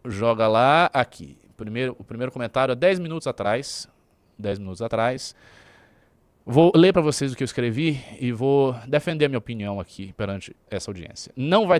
joga lá, aqui. O primeiro comentário é 10 minutos atrás. 10 minutos atrás. Vou ler para vocês o que eu escrevi e vou defender a minha opinião aqui perante essa audiência. Não vai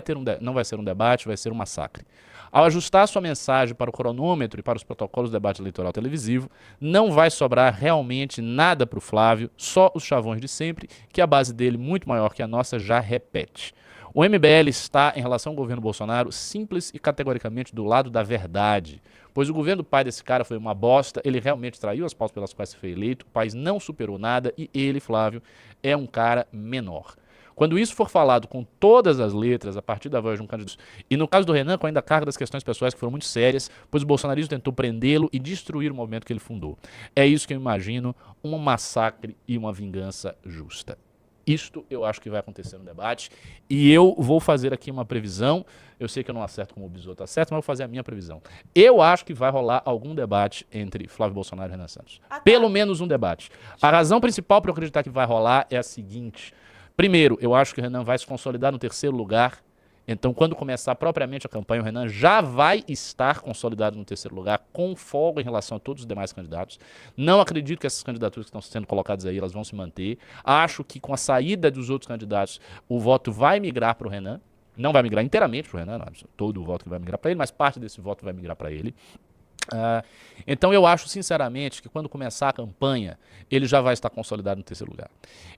ser um debate, vai ser um massacre. Ao ajustar sua mensagem para o cronômetro e para os protocolos do debate eleitoral televisivo, não vai sobrar realmente nada para o Flávio, só os chavões de sempre, que a base dele, muito maior que a nossa, já repete. O MBL está, em relação ao governo Bolsonaro, simples e categoricamente do lado da verdade. Pois o governo do pai desse cara foi uma bosta, ele realmente traiu as pautas pelas quais foi eleito, o país não superou nada e ele, Flávio, é um cara menor. Quando isso for falado com todas as letras, a partir da voz de um candidato, e no caso do Renan, com ainda a carga das questões pessoais que foram muito sérias, pois o bolsonarismo tentou prendê-lo e destruir o movimento que ele fundou. É isso que eu imagino, um massacre e uma vingança justa. Isto eu acho que vai acontecer no debate e eu vou fazer aqui uma previsão. Eu sei que eu não acerto como o Bisoto acerta, mas eu vou fazer a minha previsão. Eu acho que vai rolar algum debate entre Flávio Bolsonaro e Renan Santos. Pelo menos um debate. A razão principal para eu acreditar que vai rolar é a seguinte. Primeiro, eu acho que o Renan vai se consolidar no terceiro lugar. Então, quando começar propriamente a campanha, o Renan já vai estar consolidado no terceiro lugar, com folga em relação a todos os demais candidatos. Não acredito que essas candidaturas que estão sendo colocadas aí, elas vão se manter. Acho que com a saída dos outros candidatos, o voto vai migrar para o Renan. Não vai migrar inteiramente para o Renan, não, todo o voto que vai migrar para ele, mas parte desse voto vai migrar para ele. Então eu acho sinceramente que quando começar a campanha ele já vai estar consolidado no terceiro lugar.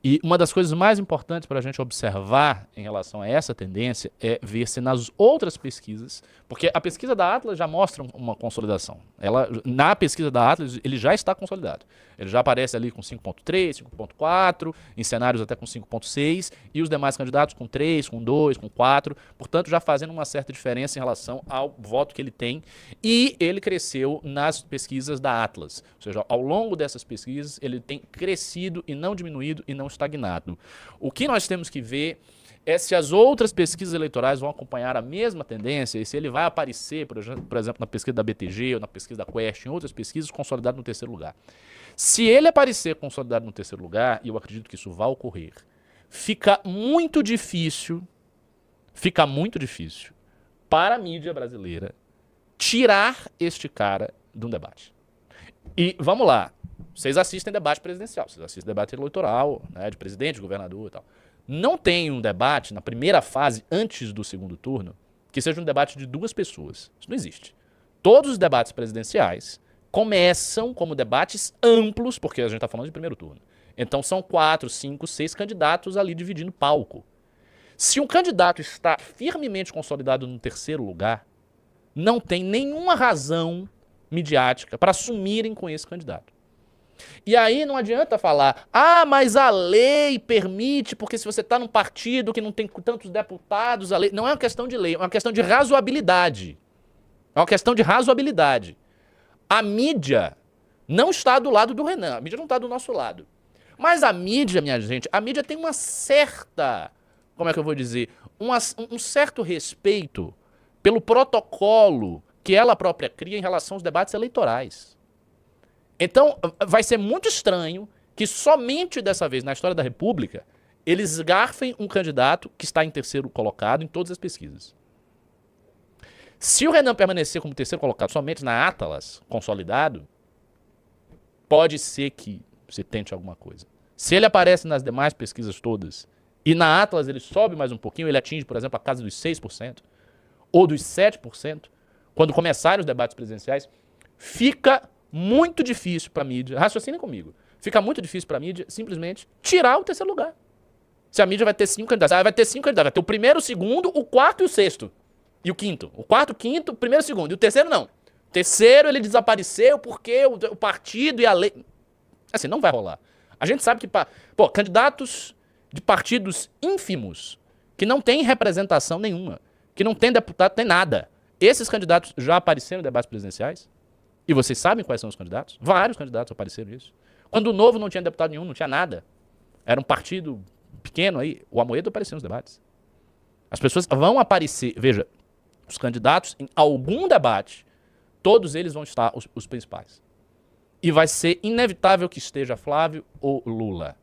E uma das coisas mais importantes para a gente observar em relação a essa tendência é ver se nas outras pesquisas, porque a pesquisa da Atlas já mostra uma consolidação. Na pesquisa da Atlas ele já está consolidado. Ele já aparece ali com 5.3, 5.4, em cenários até com 5.6 e os demais candidatos com 3, com 2, com 4, portanto já fazendo uma certa diferença em relação ao voto que ele tem e ele cresceu nas pesquisas da Atlas, ou seja, ao longo dessas pesquisas ele tem crescido e não diminuído e não estagnado. O que nós temos que ver é se as outras pesquisas eleitorais vão acompanhar a mesma tendência e se ele vai aparecer, por exemplo, na pesquisa da BTG ou na pesquisa da Quest, em outras pesquisas, consolidado no terceiro lugar. Se ele aparecer consolidado no terceiro lugar, e eu acredito que isso vai ocorrer, fica muito difícil para a mídia brasileira tirar este cara de um debate. E vamos lá, vocês assistem debate presidencial, vocês assistem debate eleitoral, né, de presidente, de governador e tal. Não tem um debate na primeira fase, antes do segundo turno, que seja um debate de duas pessoas. Isso não existe. Todos os debates presidenciais começam como debates amplos, porque a gente está falando de primeiro turno. Então são 4, 5, 6 candidatos ali dividindo palco. Se um candidato está firmemente consolidado no terceiro lugar, não tem nenhuma razão midiática para assumirem com esse candidato. E aí não adianta falar, mas a lei permite, porque se você está num partido que não tem tantos deputados, a lei... Não é uma questão de lei, é uma questão de razoabilidade. É uma questão de razoabilidade. A mídia não está do lado do Renan, a mídia não está do nosso lado. Mas a mídia, minha gente, a mídia tem uma certa, como é que eu vou dizer, um certo respeito pelo protocolo que ela própria cria em relação aos debates eleitorais. Então, vai ser muito estranho que somente dessa vez, na história da República, eles garfem um candidato que está em terceiro colocado em todas as pesquisas. Se o Renan permanecer como terceiro colocado somente na Atlas, consolidado, pode ser que se tente alguma coisa. Se ele aparece nas demais pesquisas todas, e na Atlas ele sobe mais um pouquinho, ele atinge, por exemplo, a casa dos 6%, ou dos 7%, quando começarem os debates presidenciais, fica muito difícil para a mídia, raciocinem comigo, fica muito difícil para a mídia simplesmente tirar o terceiro lugar. Se a mídia vai ter 5 candidatos, vai ter 5 candidatos, vai ter o primeiro, o segundo, o quarto e o sexto. E o quinto. O quarto, o quinto, o primeiro e o segundo. E o terceiro não. O terceiro ele desapareceu porque o partido e a lei... Assim, não vai rolar. A gente sabe que, candidatos de partidos ínfimos, que não têm representação nenhuma, que não tem deputado, tem nada. Esses candidatos já apareceram em debates presidenciais? E vocês sabem quais são os candidatos? Vários candidatos apareceram nisso. Quando o Novo não tinha deputado nenhum, não tinha nada. Era um partido pequeno aí. O Amoedo apareceu nos debates. As pessoas vão aparecer. Veja, os candidatos em algum debate, todos eles vão estar os principais. E vai ser inevitável que esteja Flávio ou Lula.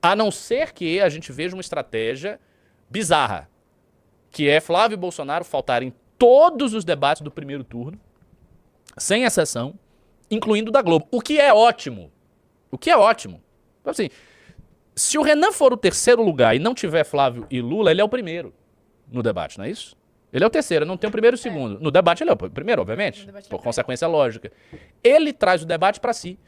A não ser que a gente veja uma estratégia bizarra, que é Flávio e Bolsonaro faltarem todos os debates do primeiro turno, sem exceção, incluindo o da Globo. O que é ótimo. O que é ótimo. Então, assim, se o Renan for o terceiro lugar e não tiver Flávio e Lula, ele é o primeiro no debate, não é isso? Ele é o terceiro, não tem o primeiro e o segundo. No debate ele é o primeiro, obviamente, por consequência lógica. Ele traz o debate para si.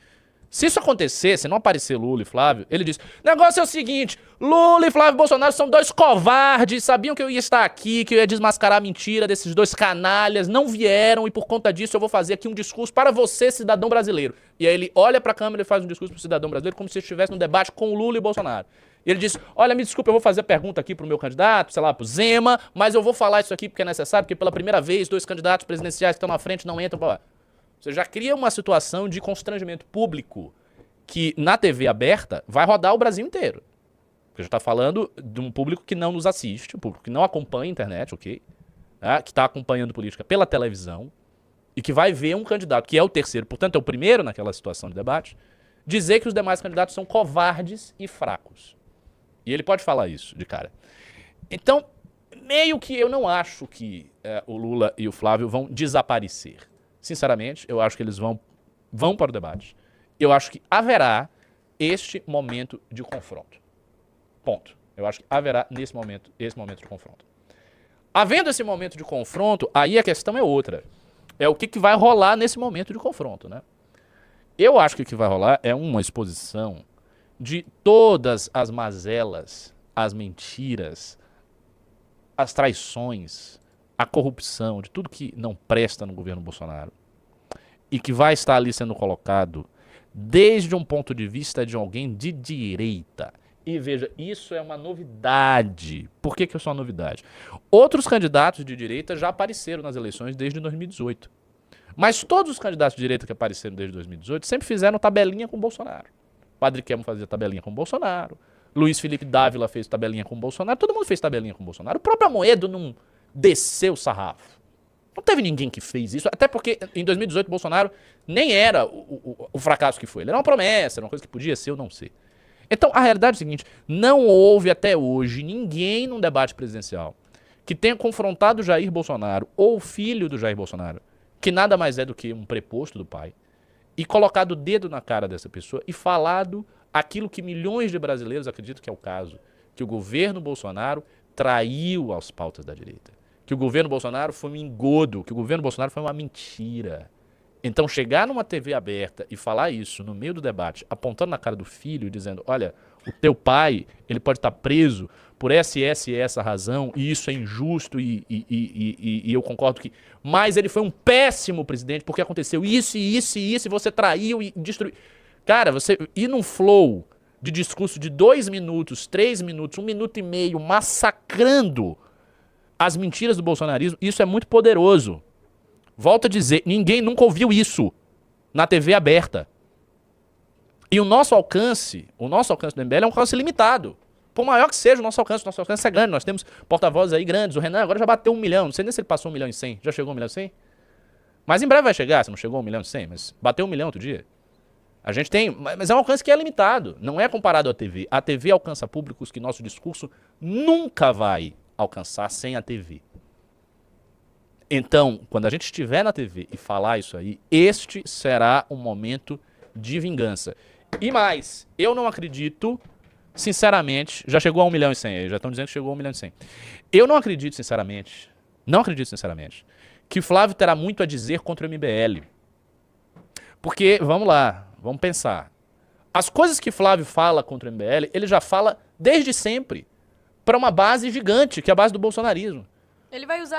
Se isso acontecer, se não aparecer Lula e Flávio, ele diz, o negócio é o seguinte, Lula e Flávio Bolsonaro são dois covardes, sabiam que eu ia estar aqui, que eu ia desmascarar a mentira desses dois canalhas, não vieram e por conta disso eu vou fazer aqui um discurso para você, cidadão brasileiro. E aí ele olha para a câmera e faz um discurso para o cidadão brasileiro como se estivesse num debate com Lula e Bolsonaro. E ele diz, olha, me desculpa, eu vou fazer a pergunta aqui pro meu candidato, sei lá, pro Zema, mas eu vou falar isso aqui porque é necessário, porque pela primeira vez dois candidatos presidenciais que estão na frente não entram pra lá. Você já cria uma situação de constrangimento público que na TV aberta vai rodar o Brasil inteiro. Porque já está falando de um público que não nos assiste, um público que não acompanha a internet, ok? Que está acompanhando política pela televisão e que vai ver um candidato que é o terceiro, portanto é o primeiro naquela situação de debate, dizer que os demais candidatos são covardes e fracos. E ele pode falar isso de cara. Então, meio que eu não acho que o Lula e o Flávio vão desaparecer. Sinceramente, eu acho que eles vão para o debate. Eu acho que haverá este momento de confronto. Ponto. Eu acho que haverá esse momento de confronto. Havendo esse momento de confronto, aí a questão é outra. É o que vai rolar nesse momento de confronto, né? Eu acho que o que vai rolar é uma exposição de todas as mazelas, as mentiras, as traições, a corrupção, de tudo que não presta no governo Bolsonaro e que vai estar ali sendo colocado desde um ponto de vista de alguém de direita. E veja, isso é uma novidade. Por que isso é uma novidade? Outros candidatos de direita já apareceram nas eleições desde 2018. Mas todos os candidatos de direita que apareceram desde 2018 sempre fizeram tabelinha com o Bolsonaro. Padre Quemo fazia tabelinha com o Bolsonaro. Luiz Felipe Dávila fez tabelinha com o Bolsonaro. Todo mundo fez tabelinha com o Bolsonaro. O próprio Amoedo não desceu o sarrafo. Não teve ninguém que fez isso. Até porque em 2018 o Bolsonaro nem era o fracasso que foi. Ele era uma promessa, era uma coisa que podia ser ou não ser. Então a realidade é a seguinte. Não houve até hoje ninguém num debate presidencial que tenha confrontado Jair Bolsonaro ou o filho do Jair Bolsonaro, que nada mais é do que um preposto do pai, e colocado o dedo na cara dessa pessoa e falado aquilo que milhões de brasileiros acreditam que é o caso, que o governo Bolsonaro traiu as pautas da direita, que o governo Bolsonaro foi um engodo, que o governo Bolsonaro foi uma mentira. Então chegar numa TV aberta e falar isso no meio do debate, apontando na cara do filho e dizendo, olha, o teu pai, ele pode estar preso por essa e essa razão, e isso é injusto, e eu concordo que... Mas ele foi um péssimo presidente, porque aconteceu isso, e você traiu e destruiu... Cara, você ir num flow de discurso de 2 minutos, 3 minutos, 1 minuto e meio, massacrando as mentiras do bolsonarismo, isso é muito poderoso. Volto a dizer, ninguém nunca ouviu isso na TV aberta. E o nosso alcance do MBL é um alcance limitado. Por maior que seja o nosso alcance é grande. Nós temos porta-vozes aí grandes. O Renan agora já bateu 1 milhão. Não sei nem se ele passou 1.100.000. Já chegou 1.100.000? Mas em breve vai chegar, se não chegou 1.100.000, mas bateu 1 milhão outro dia. A gente tem, mas é um alcance que é limitado. Não é comparado à TV. A TV alcança públicos que nosso discurso nunca vai alcançar sem a TV. Então, quando a gente estiver na TV e falar isso aí, este será um momento de vingança. E mais, eu não acredito, sinceramente, já chegou a 1.100.000, já estão dizendo que chegou a 1.100.000. Eu não acredito, sinceramente, que Flávio terá muito a dizer contra o MBL. Porque, vamos lá, vamos pensar. As coisas que Flávio fala contra o MBL, ele já fala desde sempre para uma base gigante, que é a base do bolsonarismo. Ele vai usar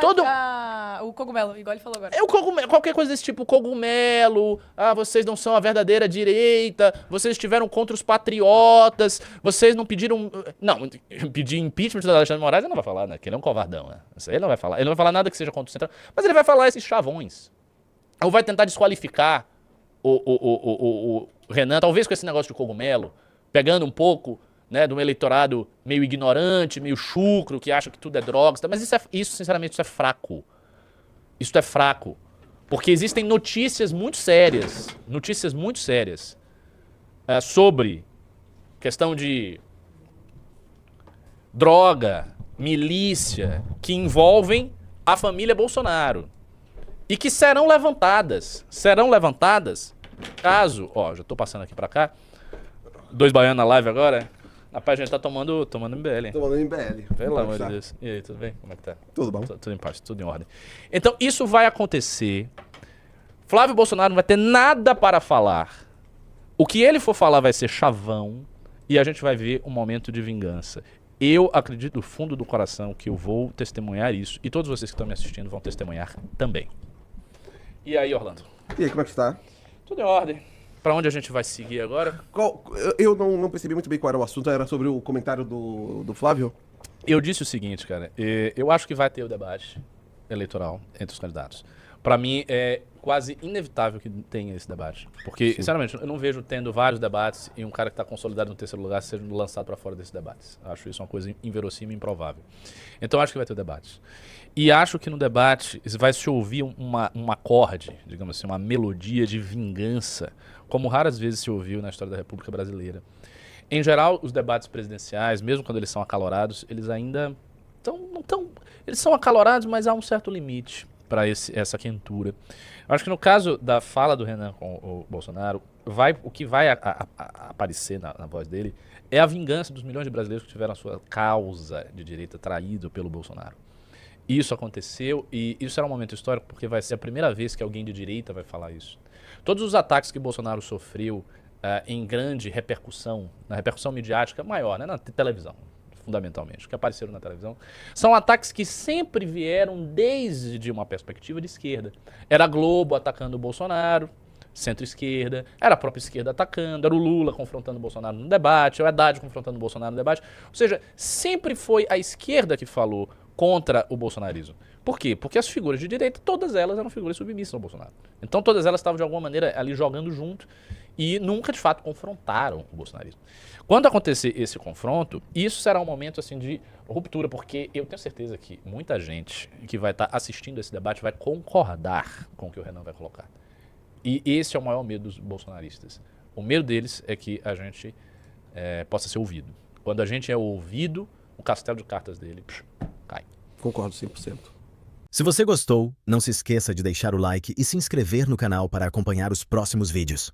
o cogumelo, igual ele falou agora. É o cogumelo, qualquer coisa desse tipo, cogumelo, vocês não são a verdadeira direita, vocês estiveram contra os patriotas, vocês não pediram... Não, pedir impeachment do Alexandre de Moraes ele não vai falar, né? Que ele é um covardão, né? Isso aí ele não vai falar. Ele não vai falar nada que seja contra o Centrão, mas ele vai falar esses chavões. Ou vai tentar desqualificar o Renan, talvez com esse negócio de cogumelo, pegando um pouco... né, de um eleitorado meio ignorante, meio chucro, que acha que tudo é drogas. Mas isso, sinceramente, isso é fraco. Isso é fraco. Porque existem notícias muito sérias sobre questão de droga, milícia, que envolvem a família Bolsonaro. E que serão levantadas caso, ó, já tô passando aqui pra cá, 2 baianos na live agora, rapaz, a gente tá tomando MBL, hein? Tomando MBL. Pelo amor de Deus. E aí, tudo bem? Como é que tá? Tudo bom. Tudo em paz, tudo em ordem. Então, isso vai acontecer. Flávio Bolsonaro não vai ter nada para falar. O que ele for falar vai ser chavão e a gente vai ver um momento de vingança. Eu acredito do fundo do coração que eu vou testemunhar isso e todos vocês que estão me assistindo vão testemunhar também. E aí, Orlando? E aí, como é que está? Tudo em ordem. Pra onde a gente vai seguir agora? Eu não percebi muito bem qual era o assunto, era sobre o comentário do Flávio? Eu disse o seguinte, cara, eu acho que vai ter o debate eleitoral entre os candidatos. Pra mim, é quase inevitável que tenha esse debate. Porque, sinceramente, eu não vejo tendo vários debates e um cara que está consolidado no terceiro lugar sendo lançado para fora desses debates. Acho isso uma coisa inverossímil e improvável. Então, acho que vai ter o debate. E acho que no debate vai se ouvir um acorde, digamos assim, uma melodia de vingança, como raras vezes se ouviu na história da República Brasileira. Em geral, os debates presidenciais, mesmo quando eles são acalorados, eles ainda eles são acalorados, mas há um certo limite para essa quentura. Eu acho que no caso da fala do Renan com o Bolsonaro, o que vai aparecer na voz dele é a vingança dos milhões de brasileiros que tiveram a sua causa de direita traído pelo Bolsonaro. Isso aconteceu e isso era um momento histórico porque vai ser a primeira vez que alguém de direita vai falar isso. Todos os ataques que Bolsonaro sofreu em grande repercussão, na repercussão midiática maior, né, na televisão, fundamentalmente, que apareceram na televisão, são ataques que sempre vieram desde uma perspectiva de esquerda. Era a Globo atacando o Bolsonaro, centro-esquerda, era a própria esquerda atacando, era o Lula confrontando o Bolsonaro no debate, era o Haddad confrontando o Bolsonaro no debate. Ou seja, sempre foi a esquerda que falou contra o bolsonarismo. Por quê? Porque as figuras de direita, todas elas eram figuras submissas ao Bolsonaro. Então todas elas estavam de alguma maneira ali jogando junto e nunca de fato confrontaram o bolsonarismo. Quando acontecer esse confronto, isso será um momento assim de ruptura, porque eu tenho certeza que muita gente que vai estar assistindo esse debate vai concordar com o que o Renan vai colocar. E esse é o maior medo dos bolsonaristas. O medo deles é que a gente possa ser ouvido. Quando a gente é ouvido, o castelo de cartas dele cai. Concordo 100%. Se você gostou, não se esqueça de deixar o like e se inscrever no canal para acompanhar os próximos vídeos.